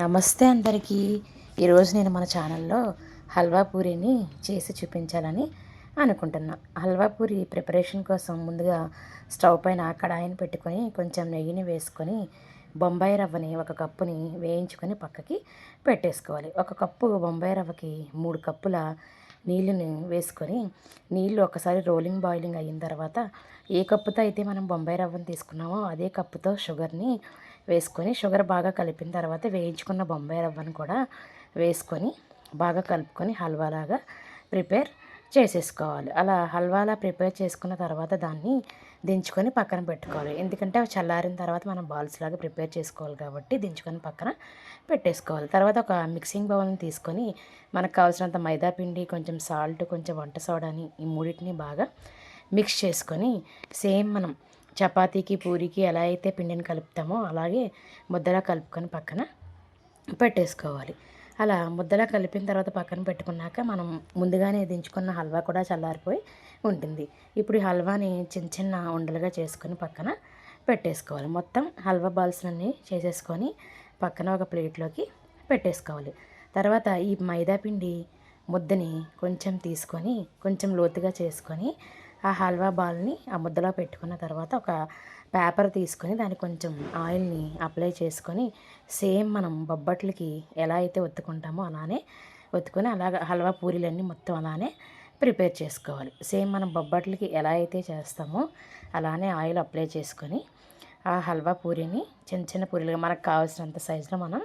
నమస్తే అందరికీ. ఈరోజు నేను మన ఛానల్లో హల్వా పూరీని చేసి చూపించాలని అనుకుంటున్నా. హల్వా పూరి ప్రిపరేషన్ కోసం ముందుగా స్టవ్ పైన కడాయిని పెట్టుకొని కొంచెం నెయ్యిని వేసుకొని బొంబాయి రవ్వని ఒక కప్పుని వేయించుకొని పక్కకి పెట్టేసుకోవాలి. ఒక కప్పు బొంబాయి రవ్వకి 3 కప్పుల నీళ్ళని వేసుకొని నీళ్ళు ఒకసారి బాయిలింగ్ అయిన తర్వాత ఏ కప్పుతో అయితే మనం బొంబాయి రవ్వని తీసుకున్నామో అదే కప్పుతో షుగర్ని వేసుకొని షుగర్ బాగా కలిపిన తర్వాత వేయించుకున్న బొంబాయి రవ్వను కూడా వేసుకొని బాగా కలుపుకొని హల్వాలాగా ప్రిపేర్ చేసేసుకోవాలి. అలా హల్వాలా ప్రిపేర్ చేసుకున్న తర్వాత దాన్ని దించుకొని పక్కన పెట్టుకోవాలి. ఎందుకంటే అవి చల్లారిన తర్వాత మనం బాల్స్ లాగా ప్రిపేర్ చేసుకోవాలి కాబట్టి దించుకొని పక్కన పెట్టేసుకోవాలి. తర్వాత ఒక మిక్సింగ్ బౌల్ని తీసుకొని మనకు కావాల్సినంత మైదా పిండి, కొంచెం సాల్ట్, కొంచెం వంట సోడాని ఈ మూడింటిని బాగా మిక్స్ చేసుకొని సేమ్ మనం చపాతీకి, పూరికి ఎలా అయితే పిండిని కలుపుతామో అలాగే ముద్దలా కలుపుకొని పక్కన పెట్టేసుకోవాలి. అలా ముద్దలా కలిపిన తర్వాత పక్కన పెట్టుకున్నాక మనం ముందుగానే దించుకున్న హల్వా కూడా చల్లారిపోయి ఉంటుంది. ఇప్పుడు ఈ హల్వాని చిన్న చిన్న ఉండలుగా చేసుకొని పక్కన పెట్టేసుకోవాలి. మొత్తం హల్వా బాల్స్ అన్నీ చేసేసుకొని పక్కన ఒక ప్లేట్లోకి పెట్టేసుకోవాలి. తర్వాత ఈ మైదా పిండి ముద్దని కొంచెం తీసుకొని కొంచెం లోతుగా చేసుకొని ఆ హల్వా బాల్ని ఆ ముద్దలో పెట్టుకున్న తర్వాత ఒక పేపర్ తీసుకొని దానికి కొంచెం ఆయిల్ని అప్లై చేసుకొని సేమ్ మనం బొబ్బట్లకి ఎలా అయితే ఒత్తుకుంటామో అలానే ఒత్తుకొని అలాగ హల్వా పూరీలన్నీ మొత్తం అలానే ప్రిపేర్ చేసుకోవాలి. సేమ్ మనం బొబ్బట్లకి ఎలా అయితే చేస్తామో అలానే ఆయిల్ అప్లై చేసుకొని ఆ హల్వా పూరీని చిన్న చిన్న పూరీలుగా మనకు కావాల్సినంత సైజులో మనం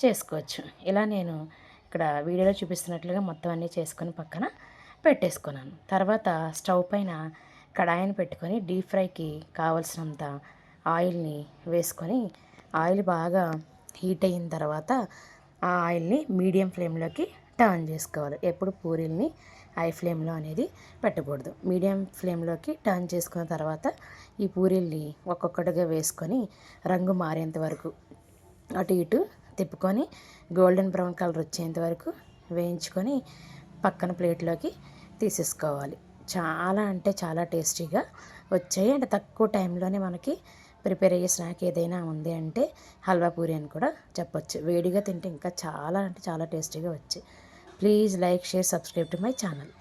చేసుకోవచ్చు. ఇలా నేను ఇక్కడ వీడియోలో చూపిస్తున్నట్లుగా మొత్తం అన్నీ చేసుకొని పక్కన పెట్టేసుకున్నాను. తర్వాత స్టవ్ పైన కడాయిని పెట్టుకొని డీప్ ఫ్రైకి కావలసినంత ఆయిల్ని వేసుకొని ఆయిల్ బాగా హీట్ అయిన తర్వాత ఆ ఆయిల్ని మీడియం ఫ్లేమ్లోకి టర్న్ చేసుకోవాలి. ఎప్పుడు పూరీల్ని హై ఫ్లేమ్లో అనేది పెట్టకూడదు. మీడియం ఫ్లేమ్లోకి టర్న్ చేసుకున్న తర్వాత ఈ పూరీల్ని ఒక్కొక్కటిగా వేసుకొని రంగు మారేంత వరకు అటు ఇటు తిప్పుకొని గోల్డెన్ బ్రౌన్ కలర్ వచ్చేంత వరకు వేయించుకొని పక్కన ప్లేట్లోకి తీసేసుకోవాలి. చాలా అంటే చాలా టేస్టీగా వచ్చాయి. అంటే తక్కువ టైంలోనే మనకి ప్రిపేర్ అయ్యే స్నాక్ ఏదైనా ఉంది అంటే హల్వా పూరి అని కూడా చెప్పొచ్చు. వేడిగా తింటే ఇంకా చాలా అంటే చాలా టేస్టీగా వచ్చాయి. Please like, share, subscribe to my channel.